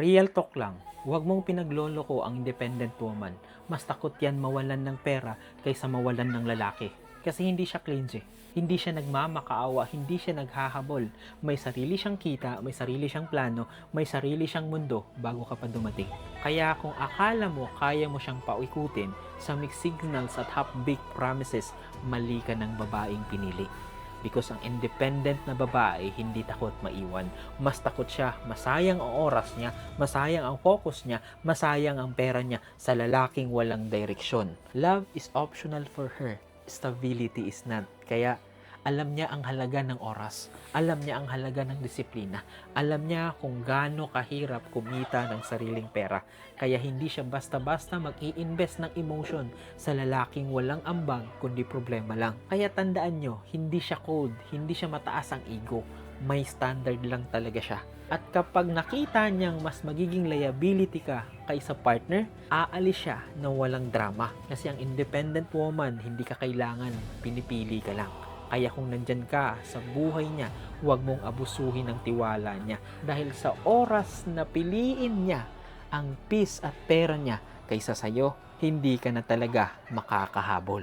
Real talk lang, huwag mong pinagloloko ang independent woman. Mas takot yan mawalan ng pera kaysa mawalan ng lalaki. Kasi hindi siya clingy, hindi siya nagmamakaawa, hindi siya naghahabol. May sarili siyang kita, may sarili siyang plano, may sarili siyang mundo bago ka pa dumating. Kaya kung akala mo kaya mo siyang paikutin sa mixed signals at half-baked promises, mali ka ng babaeng pinili. Because ang independent na babae hindi takot maiwan. Mas takot siya, masayang ang oras niya, masayang ang focus niya, masayang ang pera niya sa lalaking walang direksyon. Love is optional for her. Stability is not. Kaya alam niya ang halaga ng oras. Alam niya ang halaga ng disiplina. Alam niya kung gaano kahirap kumita ng sariling pera. Kaya hindi siya basta-basta mag-i-invest ng emotion sa lalaking walang ambag kundi problema lang. Kaya tandaan nyo, hindi siya cold, hindi siya mataas ang ego. May standard lang talaga siya. At kapag nakita niyang mas magiging liability ka kaysa partner, aalis siya na walang drama. Kasi ang independent woman, hindi ka kailangan, pinipili ka lang. Kaya kung nandyan ka sa buhay niya, huwag mong abusuhin ang tiwala niya. Dahil sa oras na piliin niya ang peace at pera niya kaysa sa'yo, hindi ka na talaga makakahabol.